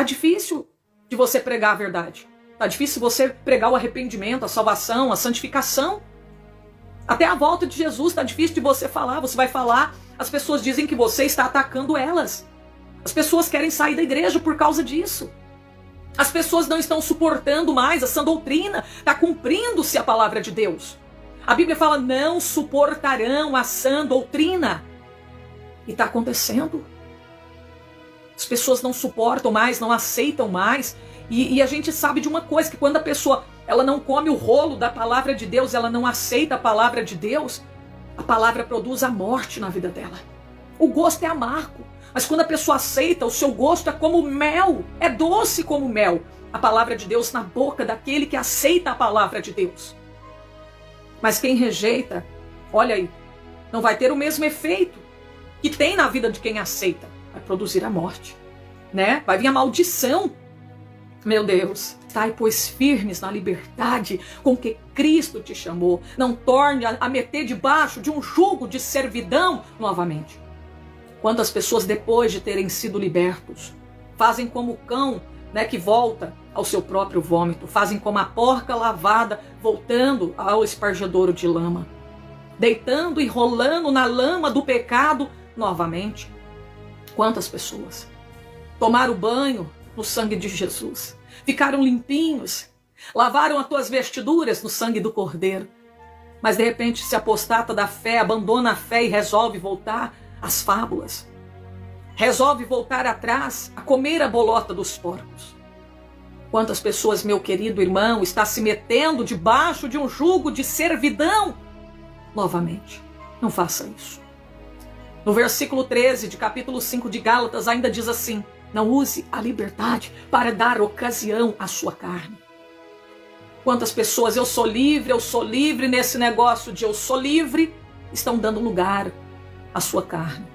difícil de você pregar a verdade. Tá difícil você pregar o arrependimento, a salvação, a santificação. Até a volta de Jesus tá difícil de você falar. Você vai falar, as pessoas dizem que você está atacando elas. As pessoas querem sair da igreja por causa disso. As pessoas não estão suportando mais essa doutrina. Está cumprindo-se a palavra de Deus. A Bíblia fala, não suportarão a sã doutrina. E está acontecendo. As pessoas não suportam mais, não aceitam mais. E a gente sabe de uma coisa, que quando a pessoa ela não come o rolo da palavra de Deus, ela não aceita a palavra de Deus, a palavra produz a morte na vida dela. O gosto é amargo, mas quando a pessoa aceita, o seu gosto é como mel, é doce como mel. A palavra de Deus na boca daquele que aceita a palavra de Deus. Mas quem rejeita, olha aí, não vai ter o mesmo efeito que tem na vida de quem aceita. Vai produzir a morte, né? Vai vir a maldição. Meu Deus, estai, pois, firmes na liberdade com que Cristo te chamou. Não torne a meter debaixo de um jugo de servidão novamente. Quantas pessoas, depois de terem sido libertos, fazem como o cão, né, que volta ao seu próprio vômito. Fazem como a porca lavada, voltando ao espargedouro de lama. Deitando e rolando na lama do pecado novamente. Quantas pessoas tomaram banho no sangue de Jesus, ficaram limpinhos, lavaram as tuas vestiduras no sangue do Cordeiro, mas de repente se apostata da fé, abandona a fé e resolve voltar às fábulas, resolve voltar atrás a comer a bolota dos porcos. Quantas pessoas, meu querido irmão, está se metendo debaixo de um jugo de servidão novamente? Não faça isso. No versículo 13 de capítulo 5 de Gálatas ainda diz assim, não use a liberdade para dar ocasião à sua carne. Quantas pessoas, eu sou livre nesse negócio de eu sou livre, estão dando lugar à sua carne.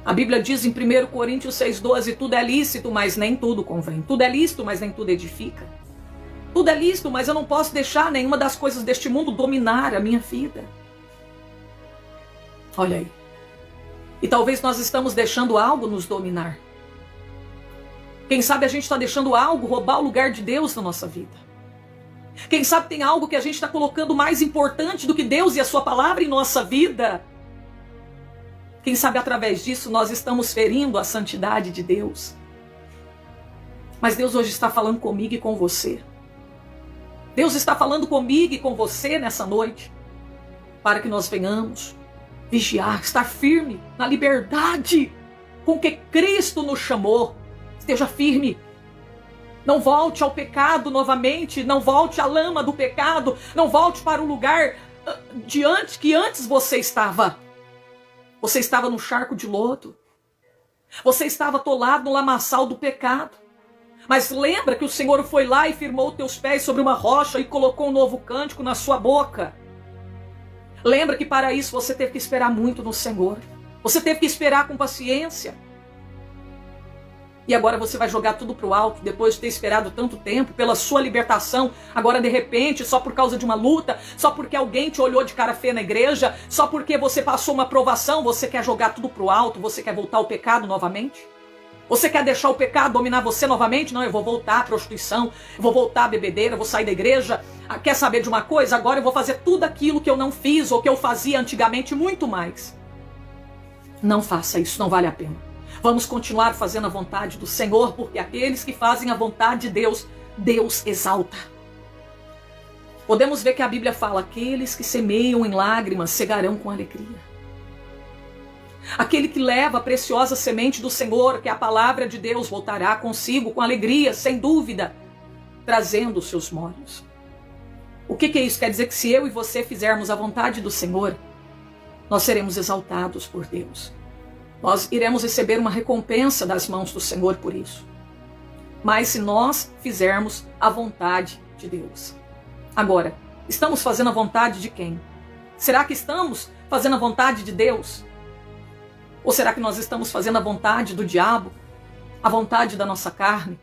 A Bíblia diz em 1 Coríntios 6,12, tudo é lícito, mas nem tudo convém. Tudo é lícito, mas nem tudo edifica. Tudo é lícito, mas eu não posso deixar nenhuma das coisas deste mundo dominar a minha vida. Olha aí. E talvez nós estamos deixando algo nos dominar. Quem sabe a gente está deixando algo roubar o lugar de Deus na nossa vida. Quem sabe tem algo que a gente está colocando mais importante do que Deus e a sua palavra em nossa vida. Quem sabe através disso nós estamos ferindo a santidade de Deus. Mas Deus hoje está falando comigo e com você. Deus está falando comigo e com você nessa noite. Para que nós venhamos vigiar, estar firme na liberdade com que Cristo nos chamou. Esteja firme. Não volte ao pecado novamente. Não volte à lama do pecado. Não volte para o lugar que antes você estava. Você estava no charco de lodo. Você estava atolado no lamaçal do pecado. Mas lembra que o Senhor foi lá e firmou teus pés sobre uma rocha e colocou um novo cântico na sua boca. Lembra que para isso você teve que esperar muito no Senhor. Você teve que esperar com paciência. E agora você vai jogar tudo para o alto, depois de ter esperado tanto tempo pela sua libertação. Agora de repente, só por causa de uma luta, só porque alguém te olhou de cara feia na igreja, só porque você passou uma provação, você quer jogar tudo para o alto, você quer voltar ao pecado novamente? Você quer deixar o pecado dominar você novamente? Não, eu vou voltar à prostituição, eu vou voltar à bebedeira, eu vou sair da igreja. Quer saber de uma coisa? Agora eu vou fazer tudo aquilo que eu não fiz ou que eu fazia antigamente, muito mais. Não faça isso, não vale a pena. Vamos continuar fazendo a vontade do Senhor, porque aqueles que fazem a vontade de Deus, Deus exalta. Podemos ver que a Bíblia fala, aqueles que semeiam em lágrimas cegarão com alegria. Aquele que leva a preciosa semente do Senhor, que é a palavra de Deus, voltará consigo com alegria, sem dúvida, trazendo os seus molhos. O que é isso? Quer dizer que se eu e você fizermos a vontade do Senhor, nós seremos exaltados por Deus. Nós iremos receber uma recompensa das mãos do Senhor por isso. Mas se nós fizermos a vontade de Deus. Agora, estamos fazendo a vontade de quem? Será que estamos fazendo a vontade de Deus? Ou será que nós estamos fazendo a vontade do diabo? A vontade da nossa carne?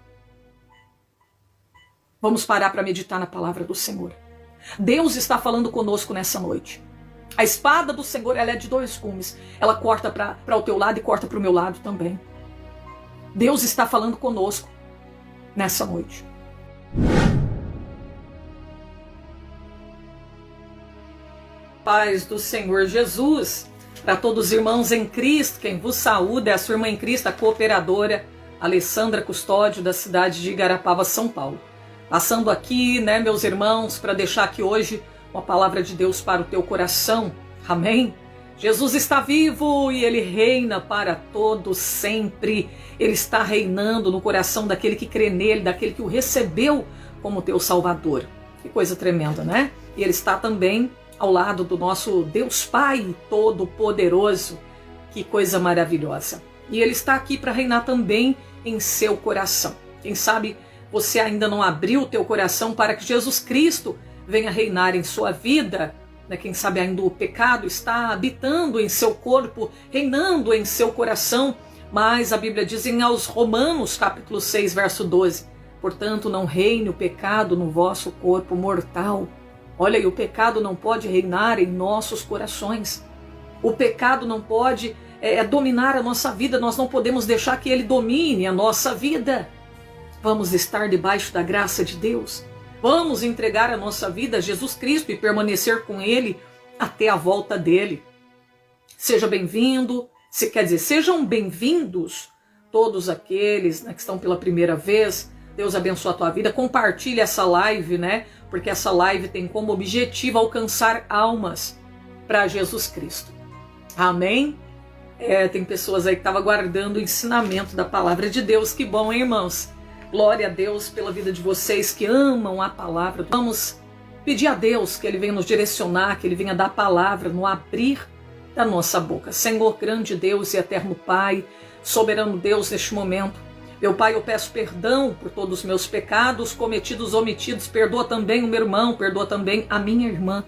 Vamos parar para meditar na palavra do Senhor. Deus está falando conosco nessa noite. A espada do Senhor, ela é de dois gumes. Ela corta para o teu lado e corta para o meu lado também. Deus está falando conosco nessa noite. Paz do Senhor Jesus, para todos os irmãos em Cristo, quem vos saúda é a sua irmã em Cristo, a cooperadora Alessandra Custódio, da cidade de Igarapava, São Paulo. Passando aqui, meus irmãos, para deixar aqui hoje uma palavra de Deus para o teu coração. Amém? Jesus está vivo e Ele reina para todos sempre. Ele está reinando no coração daquele que crê nele, daquele que o recebeu como teu Salvador. Que coisa tremenda, né? E Ele está também ao lado do nosso Deus Pai Todo-Poderoso. Que coisa maravilhosa. E Ele está aqui para reinar também em seu coração. Quem sabe você ainda não abriu o teu coração para que Jesus Cristo venha reinar em sua vida. Quem sabe ainda o pecado está habitando em seu corpo, reinando em seu coração. Mas a Bíblia diz em aos Romanos, capítulo 6, verso 12. Portanto, não reine o pecado no vosso corpo mortal. Olha aí, o pecado não pode reinar em nossos corações. O pecado não pode dominar a nossa vida. Nós não podemos deixar que ele domine a nossa vida. Vamos estar debaixo da graça de Deus. Vamos entregar a nossa vida a Jesus Cristo e permanecer com Ele até a volta dEle. Seja bem-vindo, sejam bem-vindos todos aqueles que estão pela primeira vez. Deus abençoe a tua vida. Compartilhe essa live, porque essa live tem como objetivo alcançar almas para Jesus Cristo. Amém? Tem pessoas aí que estavam guardando o ensinamento da palavra de Deus. Que bom, hein, irmãos? Glória a Deus pela vida de vocês que amam a palavra. Vamos pedir a Deus que Ele venha nos direcionar, que Ele venha dar a palavra no abrir da nossa boca. Senhor, grande Deus e eterno Pai, soberano Deus, neste momento, meu Pai, eu peço perdão por todos os meus pecados, cometidos, omitidos. Perdoa também o meu irmão, perdoa também a minha irmã.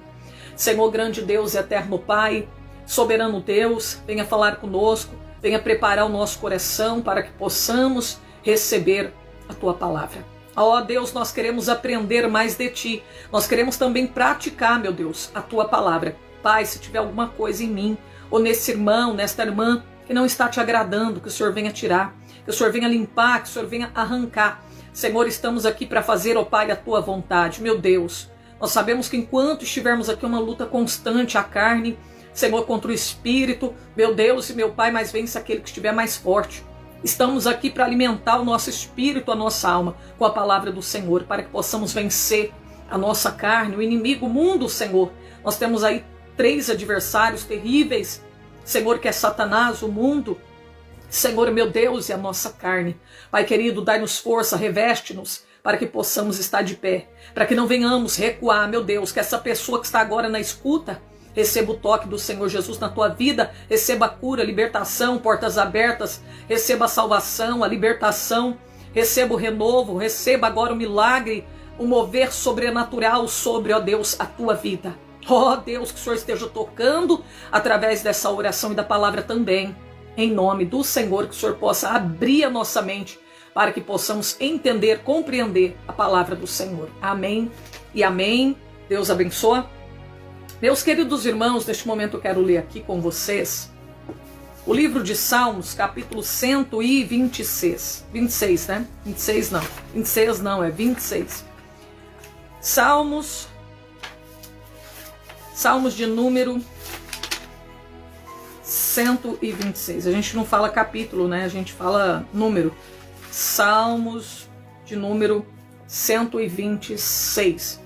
Senhor, grande Deus e eterno Pai, soberano Deus, venha falar conosco, venha preparar o nosso coração para que possamos receber a tua palavra. Ó Deus, nós queremos aprender mais de ti. Nós queremos também praticar, meu Deus, a tua palavra. Pai, se tiver alguma coisa em mim, ou nesse irmão, nesta irmã, que não está te agradando, que o Senhor venha tirar, que o Senhor venha limpar, que o Senhor venha arrancar. Senhor, estamos aqui para fazer, ó Pai, a tua vontade. Meu Deus, nós sabemos que enquanto estivermos aqui uma luta constante, a carne, Senhor, contra o Espírito, meu Deus e meu Pai, mas vence aquele que estiver mais forte. Estamos aqui para alimentar o nosso espírito, a nossa alma, com a palavra do Senhor, para que possamos vencer a nossa carne, o inimigo, o mundo, Senhor. Nós temos aí 3 adversários terríveis, Senhor, que é Satanás, o mundo, Senhor, meu Deus, e a nossa carne. Pai querido, dai-nos força, reveste-nos, para que possamos estar de pé, para que não venhamos recuar, meu Deus, que essa pessoa que está agora na escuta, receba o toque do Senhor Jesus na tua vida, receba a cura, a libertação, portas abertas, receba a salvação, a libertação, receba o renovo, receba agora o milagre, o mover sobrenatural sobre, ó Deus, a tua vida. Ó Deus, que o Senhor esteja tocando através dessa oração e da palavra também, em nome do Senhor, que o Senhor possa abrir a nossa mente para que possamos entender, compreender a palavra do Senhor. Amém e amém. Deus abençoe. Meus queridos irmãos, neste momento eu quero ler aqui com vocês o livro de Salmos, capítulo 126. 26, né? 26 não. 26 não, é 26. Salmos de número 126. A gente não fala capítulo, né? A gente fala número. Salmos de número 126.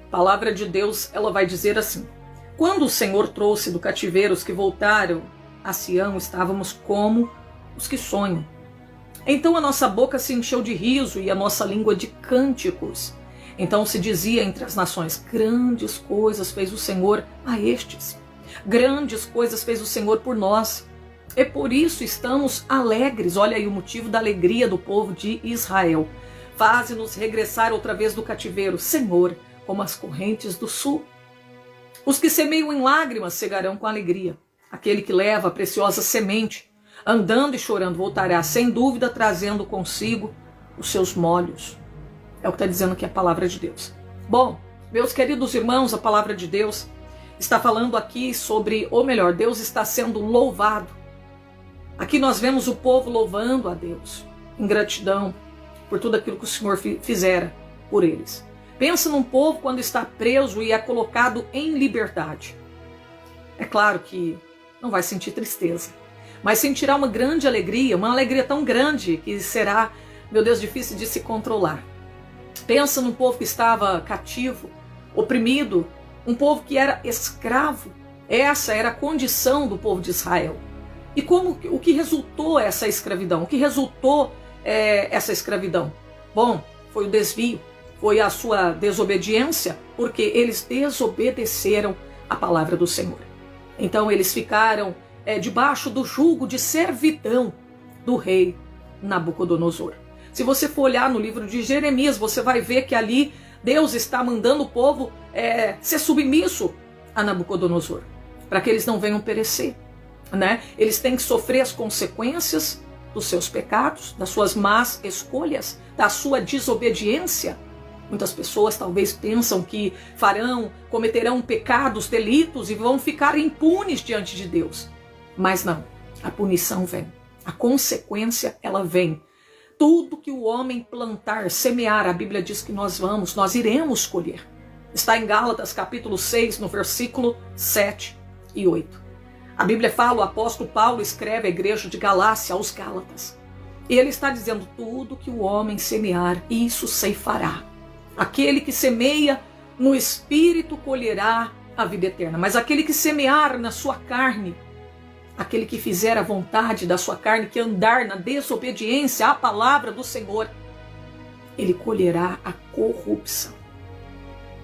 A palavra de Deus, ela vai dizer assim: quando o Senhor trouxe do cativeiro os que voltaram a Sião, estávamos como os que sonham. Então a nossa boca se encheu de riso e a nossa língua de cânticos. Então se dizia entre as nações: grandes coisas fez o Senhor a estes. Grandes coisas fez o Senhor por nós. E por isso estamos alegres. Olha aí o motivo da alegria do povo de Israel. Faze-nos regressar outra vez do cativeiro, Senhor, como as correntes do sul. Os que semeiam em lágrimas cegarão com alegria. Aquele que leva a preciosa semente, andando e chorando, voltará, sem dúvida, trazendo consigo os seus molhos. É o que está dizendo aqui a palavra de Deus. Bom, meus queridos irmãos, a palavra de Deus está falando aqui sobre, ou melhor, Deus está sendo louvado Aqui nós vemos o povo louvando a Deus em gratidão por tudo aquilo que o Senhor fizera por eles. Pensa num povo quando está preso e é colocado em liberdade. É claro que não vai sentir tristeza, mas sentirá uma grande alegria, uma alegria tão grande que será, meu Deus, difícil de se controlar. Pensa num povo que estava cativo, oprimido, um povo que era escravo. Essa era a condição do povo de Israel. E o que resultou essa escravidão? O que resultou essa escravidão? Bom, foi o desvio, foi a sua desobediência, porque eles desobedeceram a palavra do Senhor. Então eles ficaram debaixo do jugo de servidão do rei Nabucodonosor. Se você for olhar no livro de Jeremias, você vai ver que ali Deus está mandando o povo ser submisso a Nabucodonosor, para que eles não venham perecer, né? Eles têm que sofrer as consequências dos seus pecados, das suas más escolhas, da sua desobediência. Muitas pessoas talvez pensam que cometerão pecados, delitos e vão ficar impunes diante de Deus. Mas não, a punição vem, a consequência ela vem. Tudo que o homem plantar, semear, a Bíblia diz que nós iremos colher. Está em Gálatas capítulo 6, no versículo 7 e 8. A Bíblia fala, o apóstolo Paulo escreve à igreja de Galácia, aos Gálatas. E ele está dizendo, tudo que o homem semear, isso ceifará. Aquele que semeia no Espírito colherá a vida eterna. Mas aquele que semear na sua carne, aquele que fizer a vontade da sua carne, que andar na desobediência à palavra do Senhor, ele colherá a corrupção,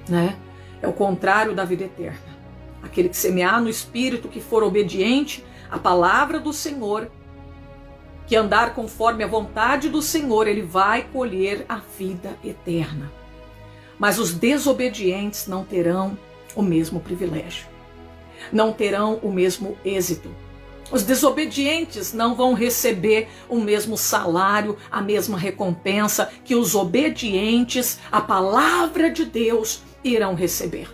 né? É o contrário da vida eterna. Aquele que semear no Espírito, que for obediente à palavra do Senhor, que andar conforme a vontade do Senhor, ele vai colher a vida eterna. Mas os desobedientes não terão o mesmo privilégio, não terão o mesmo êxito. Os desobedientes não vão receber o mesmo salário, a mesma recompensa que os obedientes à palavra de Deus irão receber.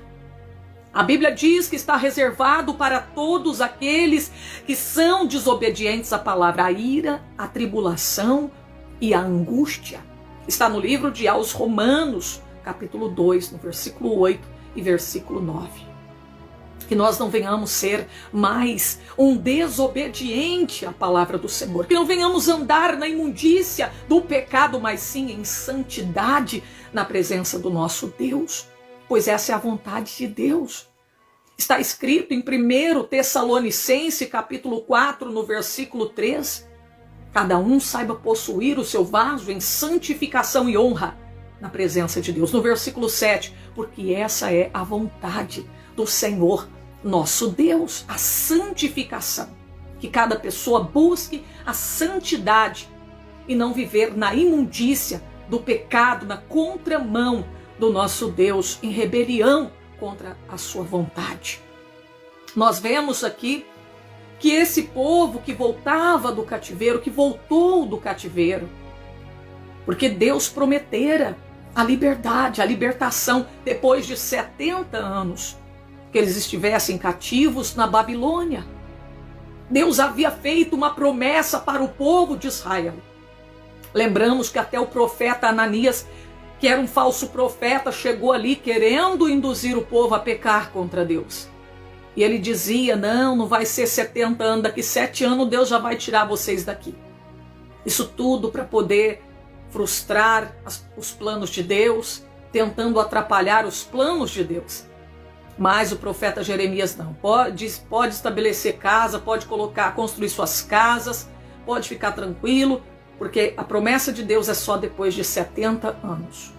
A Bíblia diz que está reservado para todos aqueles que são desobedientes à palavra, a ira, a tribulação e a angústia. Está no livro de aos Romanos, capítulo 2, no versículo 8 e versículo 9. Que nós não venhamos ser mais um desobediente à palavra do Senhor. Que não venhamos andar na imundícia do pecado, mas sim em santidade na presença do nosso Deus. Pois essa é a vontade de Deus. Está escrito em 1 Tessalonicenses, capítulo 4, no versículo 3. Cada um saiba possuir o seu vaso em santificação e honra na presença de Deus. No versículo 7, porque essa é a vontade do Senhor, nosso Deus, a santificação. Que cada pessoa busque a santidade e não viver na imundícia do pecado, na contramão do nosso Deus, em rebelião contra a sua vontade. Nós vemos aqui que esse povo que voltava do cativeiro, que voltou do cativeiro, porque Deus prometera a liberdade, a libertação, depois de 70 anos, que eles estivessem cativos na Babilônia. Deus havia feito uma promessa para o povo de Israel. Lembramos que até o profeta Ananias, que era um falso profeta, chegou ali querendo induzir o povo a pecar contra Deus. E ele dizia, não vai ser 70 anos, daqui 7 anos Deus já vai tirar vocês daqui. Isso tudo para poder frustrar os planos de Deus, tentando atrapalhar os planos de Deus. Mas o profeta Jeremias não, pode estabelecer casa, pode construir suas casas, pode ficar tranquilo, porque a promessa de Deus é só depois de 70 anos.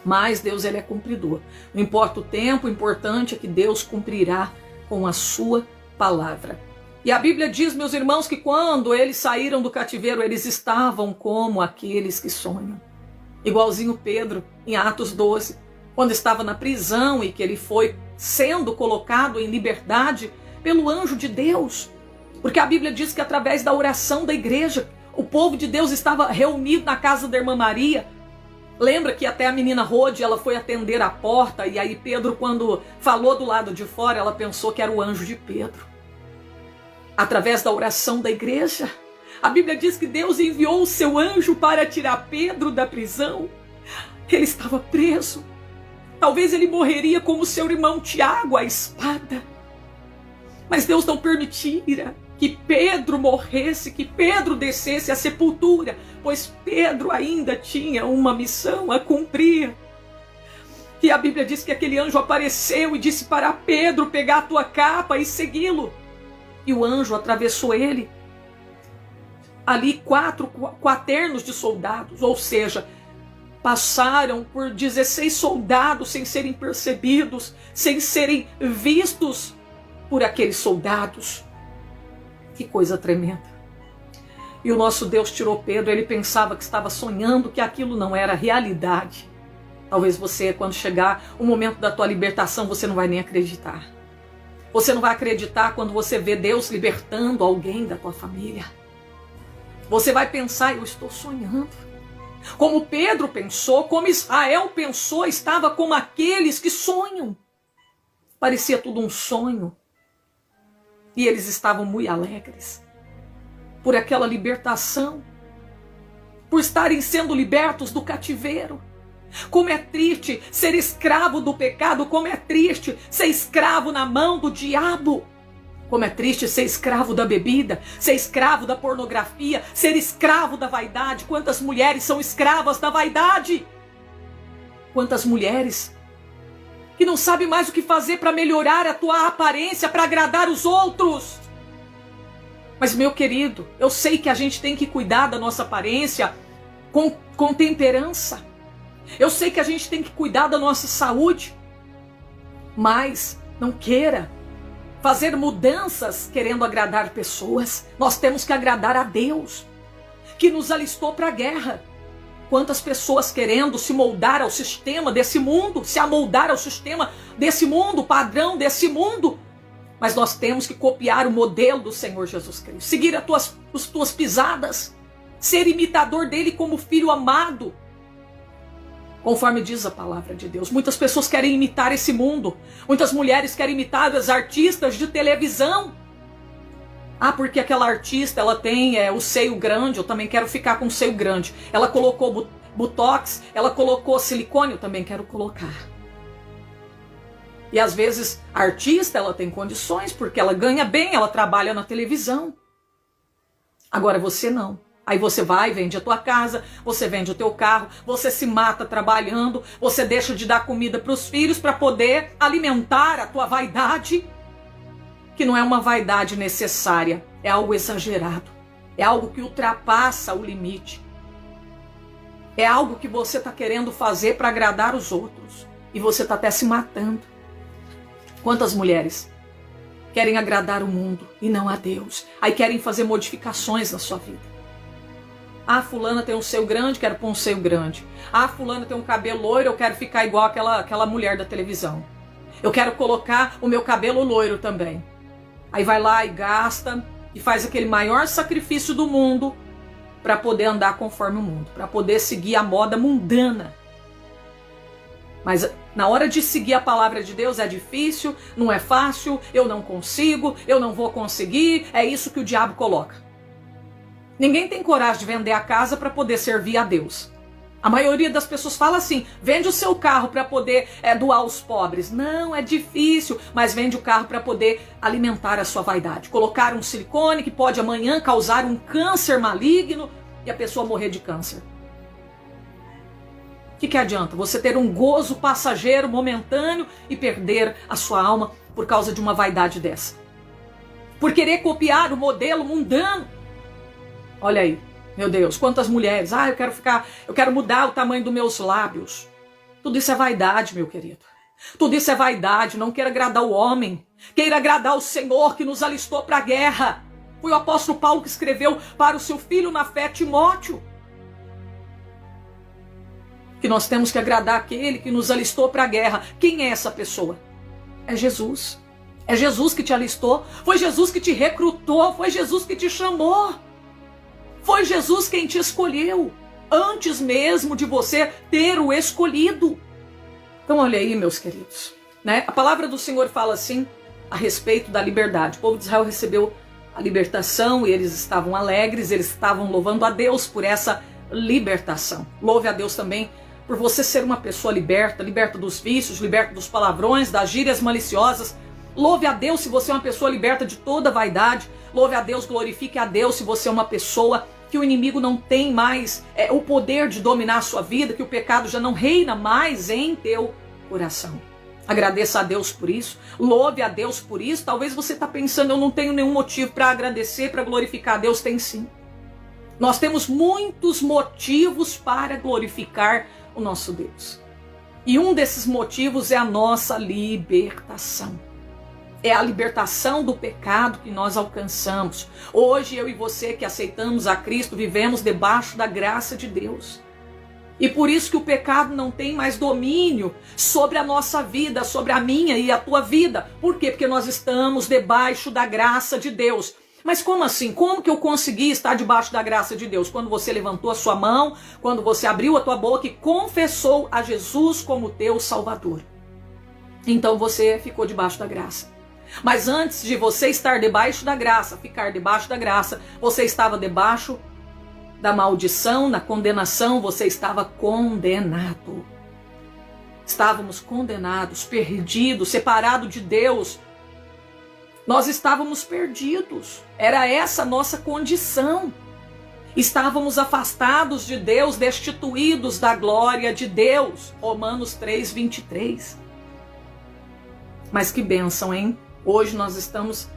Mas Deus ele é cumpridor. Não importa o tempo, o importante é que Deus cumprirá com a sua palavra. E a Bíblia diz, meus irmãos, que quando eles saíram do cativeiro, eles estavam como aqueles que sonham. Igualzinho Pedro, em Atos 12, quando estava na prisão e que ele foi sendo colocado em liberdade pelo anjo de Deus. Porque a Bíblia diz que através da oração da igreja, o povo de Deus estava reunido na casa da irmã Maria. Lembra que até a menina Rode, ela foi atender a porta, e aí Pedro, quando falou do lado de fora, ela pensou que era o anjo de Pedro. através da oração da igreja. A Bíblia diz que Deus enviou o seu anjo para tirar Pedro da prisão. Ele estava preso. Talvez ele morreria como seu irmão Tiago, à espada. Mas Deus não permitira que Pedro morresse, que Pedro descesse à sepultura, pois Pedro ainda tinha uma missão a cumprir. E a Bíblia diz que aquele anjo apareceu e disse para Pedro pegar a tua capa e segui-lo. E o anjo atravessou ele. Ali 4 quaternos de soldados, ou seja, passaram por 16 soldados sem serem percebidos, sem serem vistos por aqueles soldados. Que coisa tremenda. E o nosso Deus tirou Pedro, ele pensava que estava sonhando, que aquilo não era realidade. Talvez você, quando chegar o momento da tua libertação, você não vai nem acreditar. Você não vai acreditar quando você vê Deus libertando alguém da tua família. Você vai pensar, eu estou sonhando. Como Pedro pensou, como Israel pensou, estava como aqueles que sonham. Parecia tudo um sonho. E eles estavam muito alegres por aquela libertação, por estarem sendo libertos do cativeiro. Como é triste ser escravo do pecado, como é triste ser escravo na mão do diabo. Como é triste ser escravo da bebida, ser escravo da pornografia, ser escravo da vaidade. Quantas mulheres são escravas da vaidade? Quantas mulheres que não sabem mais o que fazer para melhorar a tua aparência, para agradar os outros. Mas, meu querido, eu sei que a gente tem que cuidar da nossa aparência com temperança. Eu sei que a gente tem que cuidar da nossa saúde. Mas não queira fazer mudanças querendo agradar pessoas. Nós temos que agradar a Deus, que nos alistou para a guerra. Quantas pessoas querendo se moldar ao sistema desse mundo, se amoldar ao sistema desse mundo, padrão desse mundo. Mas nós temos que copiar o modelo do Senhor Jesus Cristo, seguir as tuas pisadas, ser imitador dele como filho amado. Conforme diz a palavra de Deus, muitas pessoas querem imitar esse mundo. Muitas mulheres querem imitar as artistas de televisão. Ah, porque aquela artista, ela tem o seio grande, eu também quero ficar com o seio grande. Ela colocou botox, ela colocou silicone, eu também quero colocar. E às vezes a artista, ela tem condições, porque ela ganha bem, ela trabalha na televisão. Agora você não. Aí você vai, vende a tua casa, você vende o teu carro, você se mata trabalhando, você deixa de dar comida para os filhos para poder alimentar a tua vaidade, que não é uma vaidade necessária, é algo exagerado, é algo que ultrapassa o limite, é algo que você está querendo fazer para agradar os outros e você está até se matando. Quantas mulheres querem agradar o mundo e não a Deus, aí querem fazer modificações na sua vida. Ah, fulana tem um seio grande, quero pôr um seio grande. Ah, fulana tem um cabelo loiro, eu quero ficar igual aquela mulher da televisão. Eu quero colocar o meu cabelo loiro também. Aí vai lá e gasta e faz aquele maior sacrifício do mundo para poder andar conforme o mundo, para poder seguir a moda mundana. Mas na hora de seguir a palavra de Deus é difícil, não é fácil, eu não consigo, eu não vou conseguir, é isso que o diabo coloca. Ninguém tem coragem de vender a casa para poder servir a Deus. A maioria das pessoas fala assim, vende o seu carro para poder doar aos pobres. Não, é difícil, mas vende o carro para poder alimentar a sua vaidade. Colocar um silicone que pode amanhã causar um câncer maligno e a pessoa morrer de câncer. O que adianta você ter um gozo passageiro, momentâneo e perder a sua alma por causa de uma vaidade dessa? Por querer copiar o modelo mundano. Olha aí, meu Deus, quantas mulheres. Eu quero mudar o tamanho dos meus lábios. Tudo isso é vaidade, meu querido. Tudo isso é vaidade, não queira agradar o homem. Queira agradar o Senhor que nos alistou para a guerra. Foi o apóstolo Paulo que escreveu para o seu filho na fé, Timóteo. Que nós temos que agradar aquele que nos alistou para a guerra. Quem é essa pessoa? É Jesus. É Jesus que te alistou. Foi Jesus que te recrutou. Foi Jesus que te chamou. Foi Jesus quem te escolheu, antes mesmo de você ter o escolhido. Então olha aí, meus queridos, né? A palavra do Senhor fala assim, a respeito da liberdade. O povo de Israel recebeu a libertação, e eles estavam alegres, eles estavam louvando a Deus por essa libertação. Louve a Deus também por você ser uma pessoa liberta, liberta dos vícios, liberta dos palavrões, das gírias maliciosas. Louve a Deus se você é uma pessoa liberta de toda vaidade. Louve a Deus, glorifique a Deus se você é uma pessoa que o inimigo não tem mais o poder de dominar a sua vida, que o pecado já não reina mais em teu coração. Agradeça a Deus por isso, louve a Deus por isso. Talvez você está pensando, eu não tenho nenhum motivo para agradecer, para glorificar a Deus. Tem sim. Nós temos muitos motivos para glorificar o nosso Deus. E um desses motivos é a nossa libertação. É a libertação do pecado que nós alcançamos. Hoje eu e você que aceitamos a Cristo vivemos debaixo da graça de Deus. E por isso que o pecado não tem mais domínio sobre a nossa vida, sobre a minha e a tua vida. Por quê? Porque nós estamos debaixo da graça de Deus. Mas como assim? Como que eu consegui estar debaixo da graça de Deus? Quando você levantou a sua mão, quando você abriu a tua boca e confessou a Jesus como teu Salvador. Então você ficou debaixo da graça. Mas antes de você estar debaixo da graça, ficar debaixo da graça, você estava debaixo da maldição, na condenação, você estava condenado. Estávamos condenados, perdidos, separados de Deus. Nós estávamos perdidos. Era essa a nossa condição. Estávamos afastados de Deus, destituídos da glória de Deus. Romanos 3:23. Mas que bênção, hein? Hoje nós estamos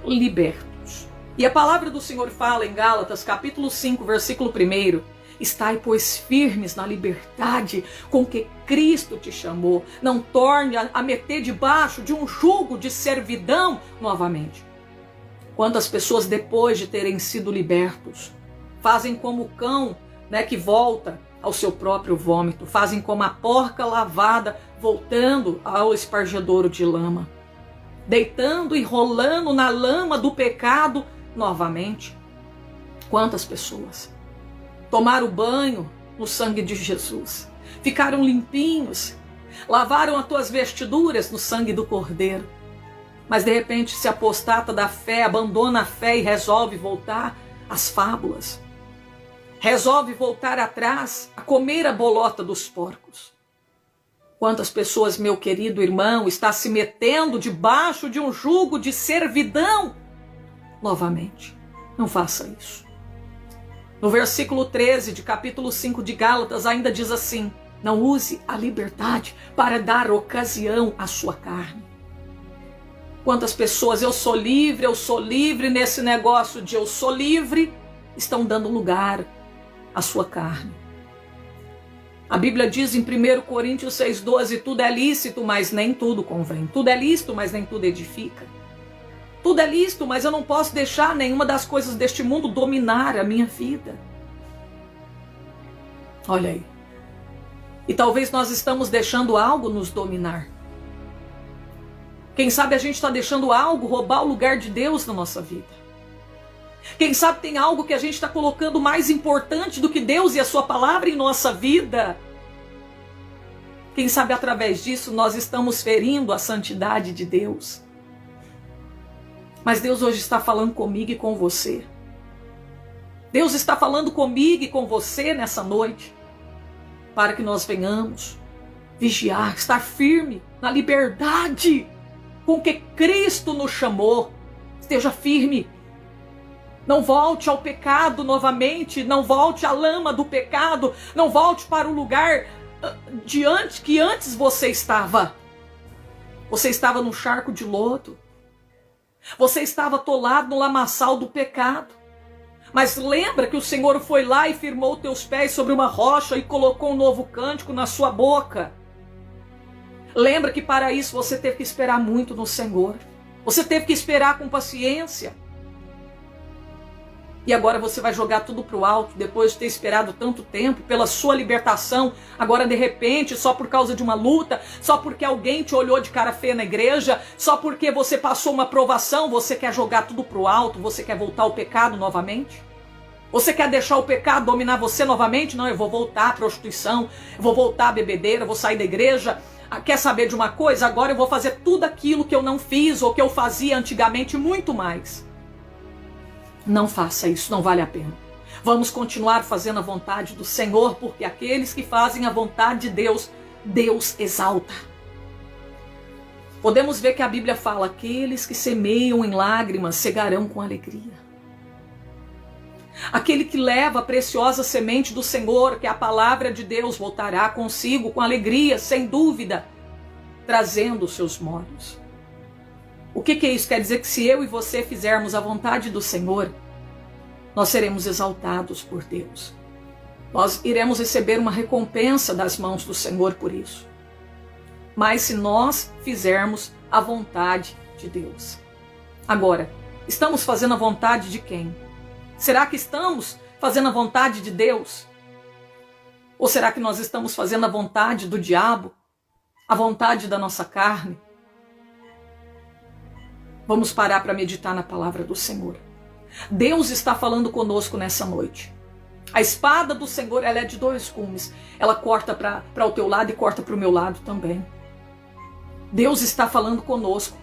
libertos. E a palavra do Senhor fala em Gálatas, capítulo 5, versículo 1. Estai, pois, firmes na liberdade com que Cristo te chamou. Não torne a meter debaixo de um jugo de servidão novamente. Quantas pessoas, depois de terem sido libertos, fazem como o cão, que volta ao seu próprio vômito. Fazem como a porca lavada, voltando ao espargedouro de lama. Deitando e rolando na lama do pecado novamente. Quantas pessoas tomaram banho no sangue de Jesus, ficaram limpinhos, lavaram as tuas vestiduras no sangue do Cordeiro, mas de repente se apostata da fé, abandona a fé e resolve voltar às fábulas, resolve voltar atrás a comer a bolota dos porcos. Quantas pessoas, meu querido irmão, está se metendo debaixo de um jugo de servidão novamente? Não faça isso. No versículo 13 de capítulo 5 de Gálatas ainda diz assim: não use a liberdade para dar ocasião à sua carne. Quantas pessoas, eu sou livre nesse negócio de eu sou livre, estão dando lugar à sua carne. A Bíblia diz em 1 Coríntios 6,12, tudo é lícito, mas nem tudo convém. Tudo é lícito, mas nem tudo edifica. Tudo é lícito, mas eu não posso deixar nenhuma das coisas deste mundo dominar a minha vida. Olha aí. E talvez nós estamos deixando algo nos dominar. Quem sabe a gente está deixando algo roubar o lugar de Deus na nossa vida. Quem sabe tem algo que a gente está colocando mais importante do que Deus e a sua palavra em nossa vida. Quem sabe através disso nós estamos ferindo a santidade de Deus. Mas Deus hoje está falando comigo e com você. Deus está falando comigo e com você nessa noite, para que nós venhamos vigiar, estar firme na liberdade com que Cristo nos chamou. Esteja firme. Não volte ao pecado novamente, não volte à lama do pecado, não volte para o lugar que antes você estava. Você estava no charco de lodo. Você estava atolado no lamaçal do pecado. Mas lembra que o Senhor foi lá e firmou teus pés sobre uma rocha e colocou um novo cântico na sua boca. Lembra que para isso você teve que esperar muito no Senhor. Você teve que esperar com paciência. E agora você vai jogar tudo para o alto, depois de ter esperado tanto tempo pela sua libertação. Agora de repente, só por causa de uma luta, só porque alguém te olhou de cara feia na igreja, só porque você passou uma provação, você quer jogar tudo para o alto, você quer voltar ao pecado novamente? Você quer deixar o pecado dominar você novamente? Não, eu vou voltar à prostituição, eu vou voltar à bebedeira, eu vou sair da igreja. Quer saber de uma coisa? Agora eu vou fazer tudo aquilo que eu não fiz ou que eu fazia antigamente, muito mais. Não faça isso, não vale a pena. Vamos continuar fazendo a vontade do Senhor, porque aqueles que fazem a vontade de Deus, Deus exalta. Podemos ver que a Bíblia fala: aqueles que semeiam em lágrimas cegarão com alegria. Aquele que leva a preciosa semente do Senhor, que é a palavra de Deus, voltará consigo com alegria, sem dúvida, trazendo os seus molhos. O que é isso? Quer dizer que se eu e você fizermos a vontade do Senhor, nós seremos exaltados por Deus. Nós iremos receber uma recompensa das mãos do Senhor por isso. Mas se nós fizermos a vontade de Deus. Agora, estamos fazendo a vontade de quem? Será que estamos fazendo a vontade de Deus? Ou será que nós estamos fazendo a vontade do diabo? A vontade da nossa carne? Vamos parar para meditar na palavra do Senhor. Deus está falando conosco nessa noite. A espada do Senhor, ela é de dois gumes. Ela corta para o teu lado e corta para o meu lado também. Deus está falando conosco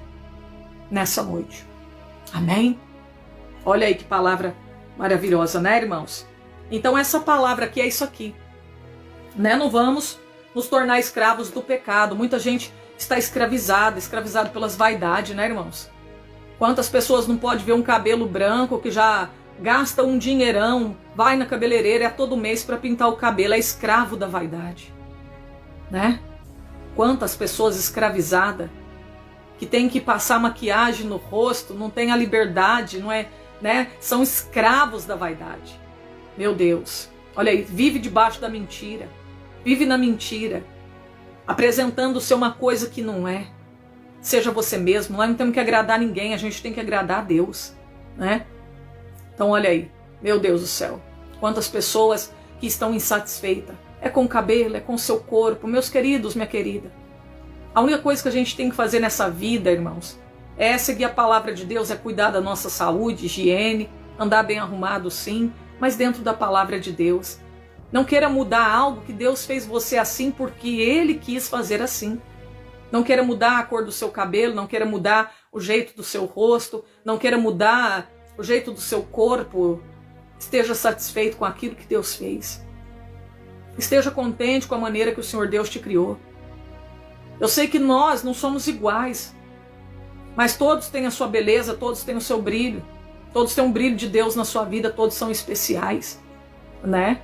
nessa noite. Amém? Olha aí que palavra maravilhosa, né, irmãos? Então essa palavra aqui é isso aqui. Né? Não vamos nos tornar escravos do pecado. Muita gente está escravizado pelas vaidades, né, irmãos? Quantas pessoas não pode ver um cabelo branco que já gasta um dinheirão, vai na cabeleireira todo mês para pintar o cabelo, é escravo da vaidade, né? Quantas pessoas escravizadas que tem que passar maquiagem no rosto, não tem a liberdade, não é, né? São escravos da vaidade. Meu Deus, olha aí, vive debaixo da mentira, vive na mentira, apresentando-se uma coisa que não é. Seja você mesmo, nós não temos que agradar ninguém, a gente tem que agradar a Deus, né? Então olha aí, meu Deus do céu, quantas pessoas que estão insatisfeitas, é com o cabelo, é com o seu corpo, meus queridos, minha querida. A única coisa que a gente tem que fazer nessa vida, irmãos, é seguir a palavra de Deus, é cuidar da nossa saúde, higiene, andar bem arrumado sim, mas dentro da palavra de Deus. Não queira mudar algo que Deus fez você assim porque Ele quis fazer assim. Não queira mudar a cor do seu cabelo, não queira mudar o jeito do seu rosto, não queira mudar o jeito do seu corpo. Esteja satisfeito com aquilo que Deus fez. Esteja contente com a maneira que o Senhor Deus te criou. Eu sei que nós não somos iguais, mas todos têm a sua beleza, todos têm o seu brilho, todos têm um brilho de Deus na sua vida, todos são especiais, né?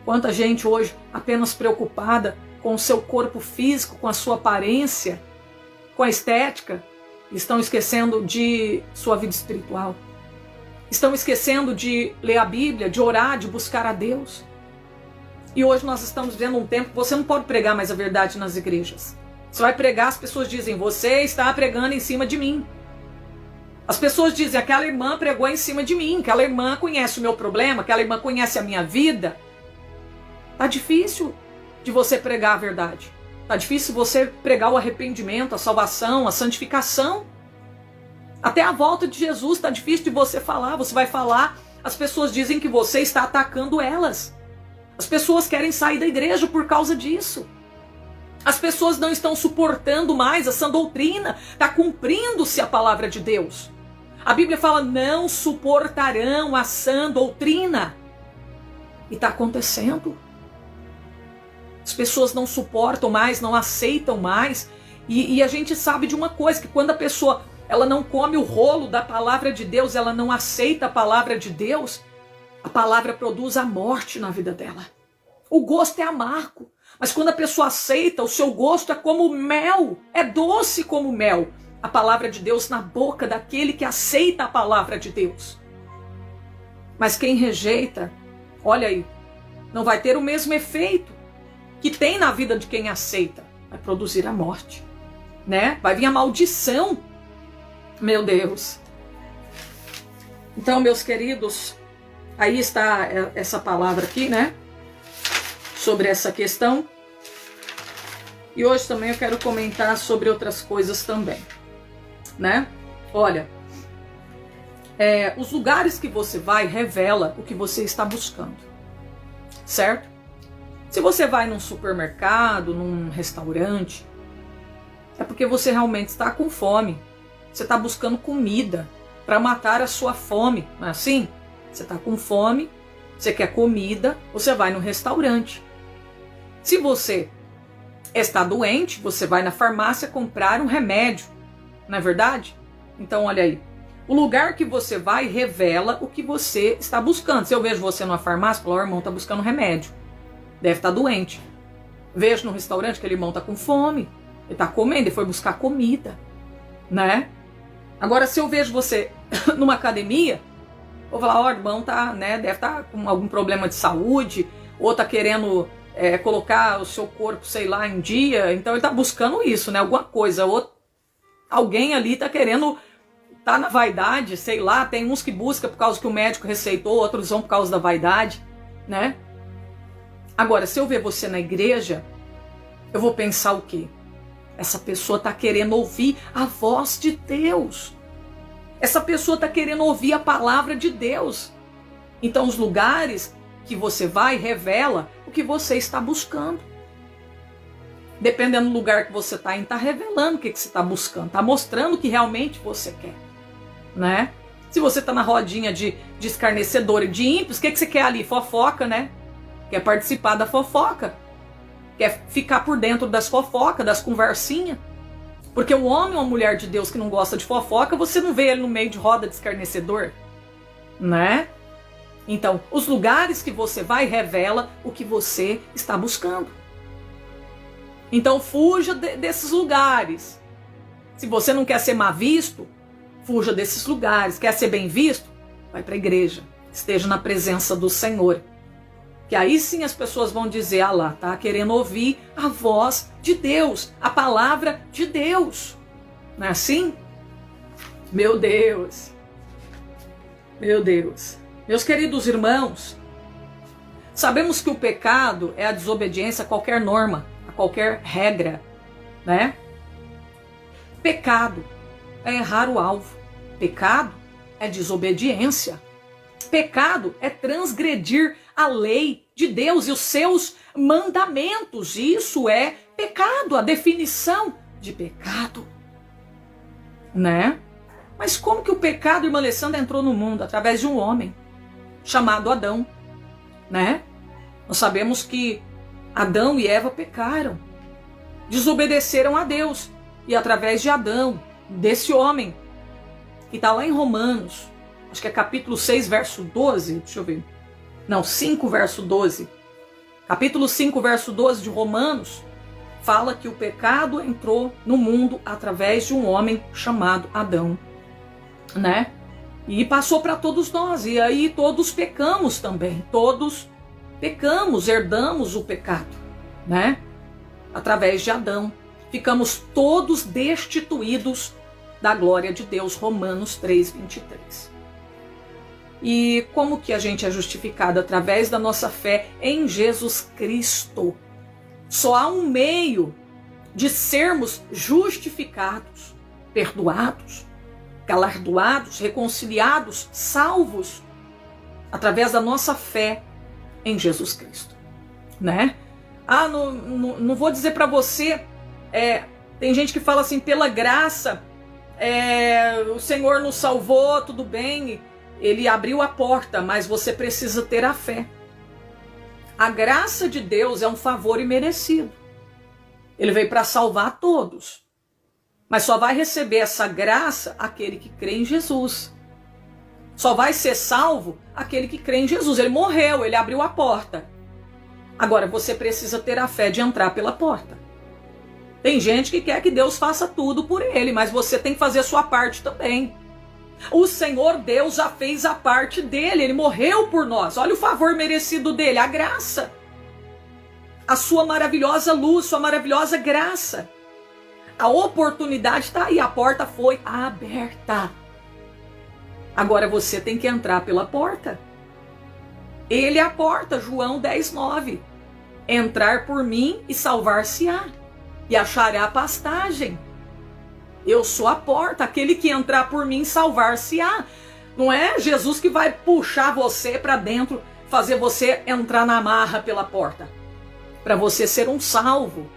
Quanta gente hoje apenas preocupada com o seu corpo físico, com a sua aparência, com a estética, estão esquecendo de sua vida espiritual. Estão esquecendo de ler a Bíblia, de orar, de buscar a Deus. E hoje nós estamos vivendo um tempo que você não pode pregar mais a verdade nas igrejas. Você vai pregar, as pessoas dizem, você está pregando em cima de mim. As pessoas dizem, aquela irmã pregou em cima de mim, aquela irmã conhece o meu problema, aquela irmã conhece a minha vida. Tá difícil de você pregar a verdade. Tá difícil você pregar o arrependimento, a salvação, a santificação. Até a volta de Jesus tá difícil de você falar. Você vai falar, as pessoas dizem que você está atacando elas. As pessoas querem sair da igreja por causa disso. As pessoas não estão suportando mais essa doutrina. Está cumprindo-se a palavra de Deus. A Bíblia fala, não suportarão a sã doutrina. E está acontecendo. As pessoas não suportam mais, não aceitam mais. E a gente sabe de uma coisa, que quando a pessoa ela não come o rolo da palavra de Deus, ela não aceita a palavra de Deus, a palavra produz a morte na vida dela. O gosto é amargo, mas quando a pessoa aceita, o seu gosto é como mel, é doce como mel. A palavra de Deus na boca daquele que aceita a palavra de Deus. Mas quem rejeita, olha aí, não vai ter o mesmo efeito que tem na vida de quem aceita. Vai produzir a morte, né? Vai vir a maldição. Meu Deus. Então, meus queridos, aí está essa palavra aqui, né? Sobre essa questão. E hoje também eu quero comentar sobre outras coisas também, né? Olha, os lugares que você vai revela o que você está buscando, certo? Se você vai num supermercado, num restaurante, é porque você realmente está com fome. Você está buscando comida. para matar a sua fome. Não é assim? Você está com fome, você quer comida, você vai no restaurante. Se você está doente, você vai na farmácia comprar um remédio. Não é verdade? Então, olha aí. O lugar que você vai revela o que você está buscando. Se eu vejo você numa farmácia, falo, o irmão está buscando remédio. Deve estar doente. Vejo no restaurante que aquele irmão está com fome. Ele está comendo, ele foi buscar comida. Né? Agora, se eu vejo você numa academia, vou falar, ó, o irmão tá, né, deve estar com algum problema de saúde, ou está querendo colocar o seu corpo, sei lá, em dia. Então ele está buscando isso, né? Alguma coisa. Ou alguém ali está querendo... Tá na vaidade, sei lá, tem uns que buscam por causa que o médico receitou, outros vão por causa da vaidade, né? Agora, se eu ver você na igreja, eu vou pensar o quê? Essa pessoa tá querendo ouvir a voz de Deus. Essa pessoa tá querendo ouvir a palavra de Deus. Então, os lugares que você vai revela o que você está buscando. Dependendo do lugar que você está indo, está revelando o que você está buscando, está mostrando o que realmente você quer. Né? Se você está na rodinha de escarnecedor e de ímpios, o que você quer ali? Fofoca, né? Quer participar da fofoca. Quer ficar por dentro das fofocas, das conversinhas. Porque o homem ou a mulher de Deus que não gosta de fofoca, você não vê ele no meio de roda de escarnecedor. Né? Então, os lugares que você vai revela o que você está buscando. Então, fuja desses lugares. Se você não quer ser mal visto, fuja desses lugares. Quer ser bem visto? Vai para a igreja. Esteja na presença do Senhor. Que aí sim as pessoas vão dizer, ah lá, tá querendo ouvir a voz de Deus, a palavra de Deus. Não é assim? Meu Deus. Meu Deus. Meus queridos irmãos, sabemos que o pecado é a desobediência a qualquer norma, a qualquer regra, né? Pecado é errar o alvo. Pecado é desobediência. Pecado é transgredir a lei de Deus e os seus mandamentos. Isso é pecado, a definição de pecado. Né? Mas como que o pecado, irmã Alessandra, entrou no mundo? Através de um homem chamado Adão. Né? Nós sabemos que Adão e Eva pecaram. Desobedeceram a Deus. E através de Adão, desse homem, que está lá em Romanos, acho que é capítulo 6, verso 12, deixa eu ver. Não, 5, verso 12. Capítulo 5, verso 12 de Romanos, fala que o pecado entrou no mundo através de um homem chamado Adão, né? E passou para todos nós, e aí todos pecamos também, todos pecamos, herdamos o pecado, né? Através de Adão. Ficamos todos destituídos da glória de Deus, Romanos 3, 23. E como que a gente é justificado? Através da nossa fé em Jesus Cristo. Só há um meio de sermos justificados, perdoados, galardoados, reconciliados, salvos, através da nossa fé em Jesus Cristo, né? Ah, não vou dizer para você, tem gente que fala assim, pela graça, o Senhor nos salvou, tudo bem, Ele abriu a porta, mas você precisa ter a fé. A graça de Deus é um favor imerecido. Ele veio para salvar todos. Mas só vai receber essa graça aquele que crê em Jesus. Só vai ser salvo aquele que crê em Jesus. Ele morreu, ele abriu a porta. Agora você precisa ter a fé de entrar pela porta. Tem gente que quer que Deus faça tudo por ele, mas você tem que fazer a sua parte também. O Senhor Deus já fez a parte dele, ele morreu por nós. Olha o favor merecido dele, a graça. A sua maravilhosa luz, sua maravilhosa graça. A oportunidade está aí, a porta foi aberta. Agora você tem que entrar pela porta. Ele é a porta, João 10:9. Entrar por mim e salvar-se-á, e achará pastagem. Eu sou a porta, aquele que entrar por mim salvar-se-á. Não é Jesus que vai puxar você para dentro, fazer você entrar na marra pela porta. Para você ser um salvo,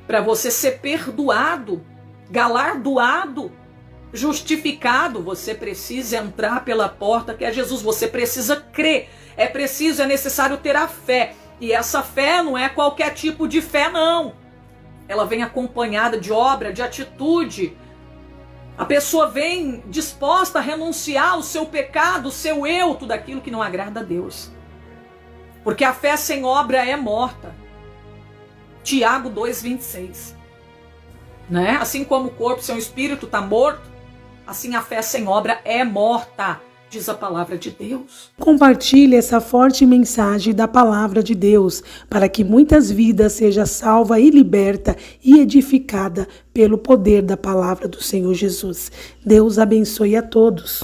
para você ser perdoado, galardoado, Justificado, você precisa entrar pela porta que é Jesus, você precisa crer, é necessário ter a fé, e essa fé não é qualquer tipo de fé não, ela vem acompanhada de obra, de atitude, a pessoa vem disposta a renunciar ao seu pecado, o seu eu, tudo aquilo que não agrada a Deus, porque a fé sem obra é morta. Tiago 2,26, né? Assim como o corpo sem o espírito está morto, assim a fé sem obra é morta, diz a palavra de Deus. Compartilhe essa forte mensagem da palavra de Deus, para que muitas vidas sejam salvas e libertas e edificadas pelo poder da palavra do Senhor Jesus. Deus abençoe a todos.